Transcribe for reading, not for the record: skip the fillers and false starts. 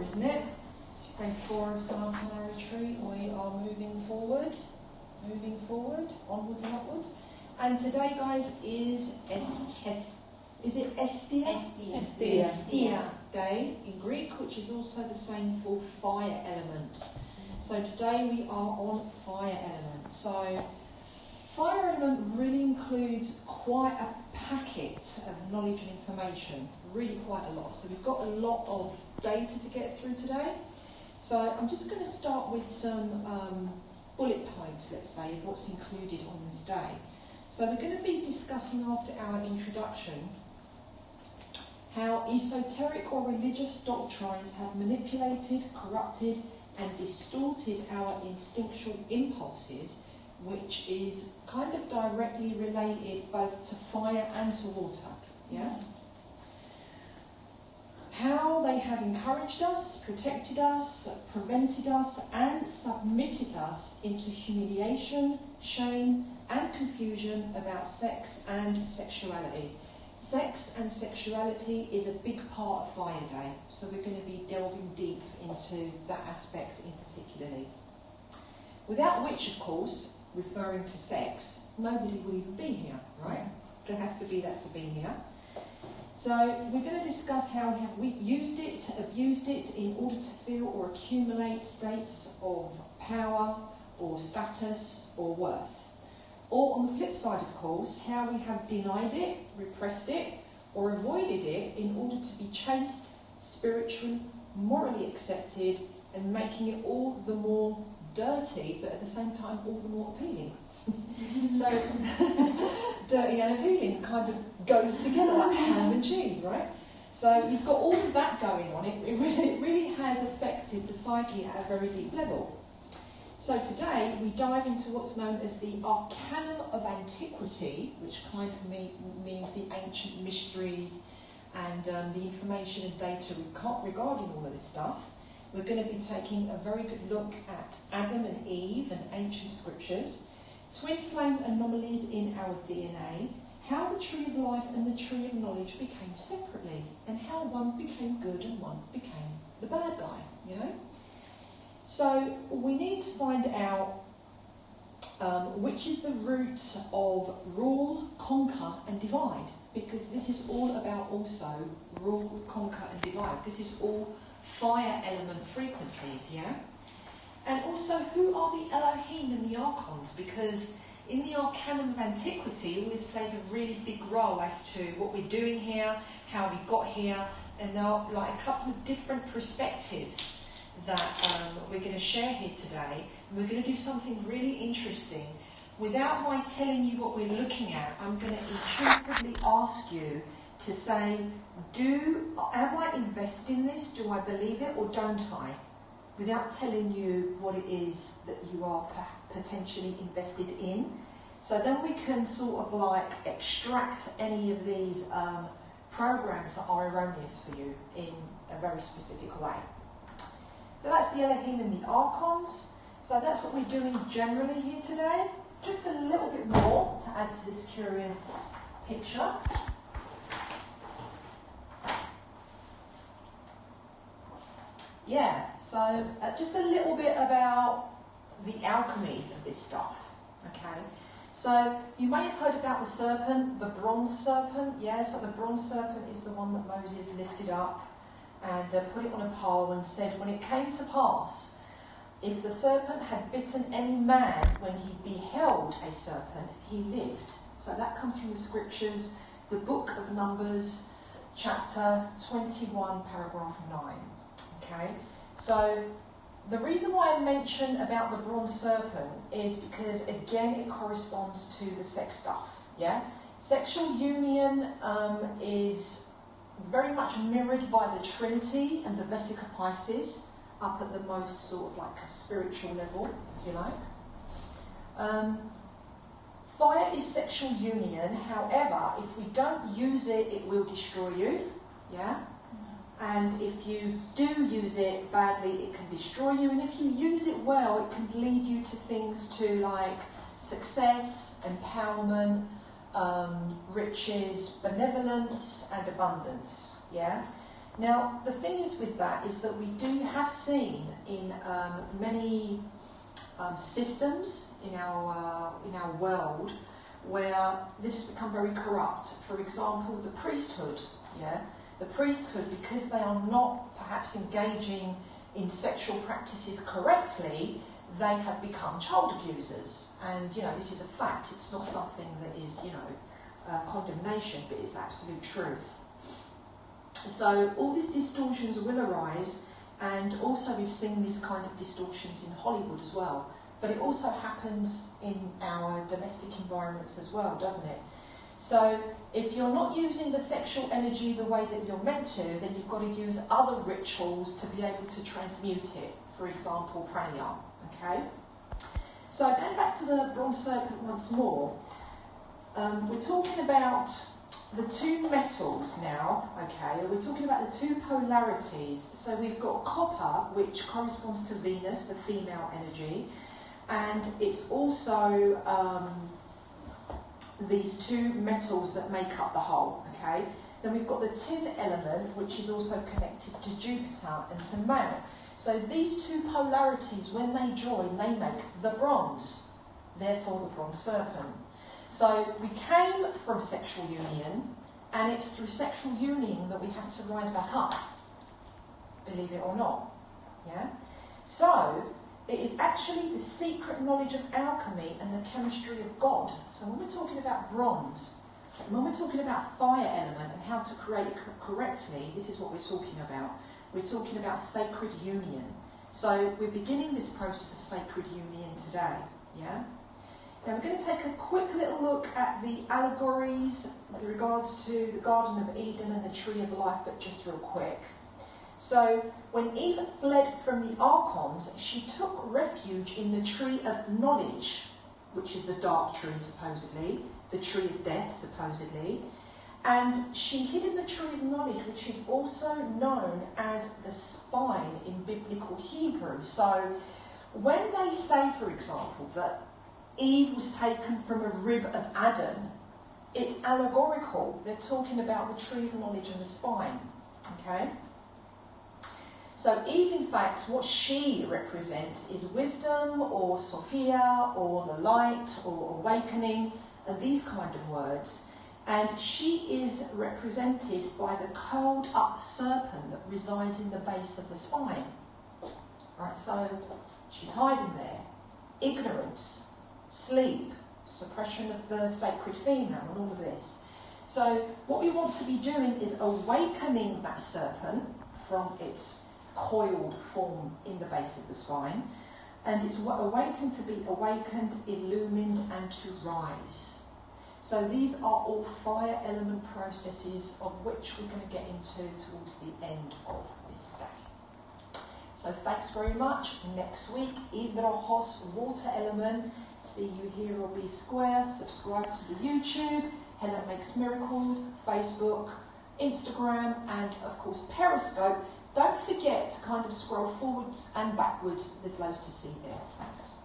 4, isn't it? Day 4 of Samapana retreat. We are moving forward, onwards and upwards. And today, guys, is it Estia Day in Greek, which is also the same for fire element. So today we are on fire element. So fire element really includes quite a packet of knowledge and information, really quite a lot. So we've got a lot of data to get through today. So I'm just going to start with some bullet points, let's say, of what's included on this day. So we're going to be discussing after our introduction how esoteric or religious doctrines have manipulated, corrupted and distorted our instinctual impulses, which is kind of directly related both to fire and to water. Yeah? How they have encouraged us, protected us, prevented us and submitted us into humiliation, shame and confusion about sex and sexuality. Sex and sexuality is a big part of Fire Day, so we're going to be delving deep into that aspect in particularly. Without which, of course, referring to sex, nobody will even be here, right? There has to be that to be here. So we're going to discuss how we have used it, abused it in order to feel or accumulate states of power or status or worth. Or on the flip side, of course, how we have denied it, repressed it, or avoided it in order to be chaste, spiritually, morally accepted, and making it all the more dirty, but at the same time all the more appealing. So, dirty and appealing kind of goes together like ham and cheese, right? So you've got all of that going on. It really has affected the psyche at a very deep level. So today we dive into what's known as the Arcanum of Antiquity, which kind of means the ancient mysteries and the information and data regarding all of this stuff. We're going to be taking a very good look at Adam and Eve and ancient scriptures, twin flame anomalies in our DNA, how the tree of life and the tree of knowledge became separately, and how one became good and one became the bad guy, you know? So we need to find out which is the root of rule, conquer and divide, because this is all about also rule, conquer and divide. This is all fire element frequencies, yeah? And also, who are the Elohim and the Archons? Because in the Arcanum of Antiquity, all this plays a really big role as to what we're doing here, how we got here, and there are like a couple of different perspectives that we're going to share here today. And we're going to do something really interesting. Without my telling you what we're looking at, I'm going to intuitively ask you to say, am I invested in this? Do I believe it or don't I? Without telling you what it is that you are potentially invested in. So then we can sort of like extract any of these programs that are erroneous for you in a very specific way. So that's the Elohim and the Archons. So that's what we're doing generally here today. Just a little bit more to add to this curious picture. Yeah, so just a little bit about the alchemy of this stuff, okay? So you may have heard about the serpent, the bronze serpent. Yeah, so the bronze serpent is the one that Moses lifted up and put it on a pole and said, when it came to pass, if the serpent had bitten any man when he beheld a serpent, he lived. So that comes from the scriptures, the book of Numbers, chapter 21, paragraph 9. Okay, so the reason why I mention about the bronze serpent is because, again, it corresponds to the sex stuff, yeah? Sexual union is very much mirrored by the Trinity and the Vesica Pisces, up at the most sort of like a spiritual level, if you like. Fire is sexual union, however, if we don't use it, it will destroy you, yeah? And if you do use it badly, it can destroy you. And if you use it well, it can lead you to things to like success, empowerment, riches, benevolence, and abundance. Yeah. Now, the thing is with that is that we do have seen in many systems in our world where this has become very corrupt. For example, the priesthood. Yeah, the priesthood, because they are not perhaps engaging in sexual practices correctly, they have become child abusers. And this is a fact. It's not something that is condemnation, but it's absolute truth. So all these distortions will arise, and also we've seen these kind of distortions in Hollywood as well. But it also happens in our domestic environments as well, doesn't it? So if you're not using the sexual energy the way that you're meant to, then you've got to use other rituals to be able to transmute it. For example, pranayama. Okay? So going back to the bronze serpent once more, we're talking about the two metals now, okay? We're talking about the two polarities. So we've got copper, which corresponds to Venus, the female energy, and it's also these two metals that make up the whole, okay? Then we've got the tin element, which is also connected to Jupiter and to man. So these two polarities, when they join, they make the bronze, therefore the bronze serpent. So we came from sexual union, and it's through sexual union that we have to rise back up, believe it or not. Yeah? So it is actually the secret knowledge of alchemy and the chemistry of God. So when we're talking about bronze, and when we're talking about fire element and how to create it correctly, this is what we're talking about. We're talking about sacred union. So we're beginning this process of sacred union today. Yeah? Now we're going to take a quick little look at the allegories with regards to the Garden of Eden and the Tree of Life, but just real quick. So when Eve fled from the archons, she took refuge in the tree of knowledge, which is the dark tree supposedly, the tree of death supposedly, and she hid in the tree of knowledge, which is also known as the spine in biblical Hebrew. So when they say, for example, that Eve was taken from a rib of Adam, it's allegorical. They're talking about the tree of knowledge and the spine. Okay? So Eve, in fact, what she represents is wisdom, or Sophia, or the light, or awakening, and these kind of words. And she is represented by the curled up serpent that resides in the base of the spine. Right, so she's hiding there. Ignorance, sleep, suppression of the sacred female, and all of this. So what we want to be doing is awakening that serpent from its coiled form in the base of the spine, and it's awaiting to be awakened, illumined, and to rise. So these are all fire element processes of which we're going to get into towards the end of this day. So thanks very much. Next week, Hydrojos, water element. See you here or be square. Subscribe to the YouTube, Helen Makes Miracles, Facebook, Instagram, and of course Periscope. Don't forget to kind of scroll forwards and backwards. There's loads to see there. Thanks.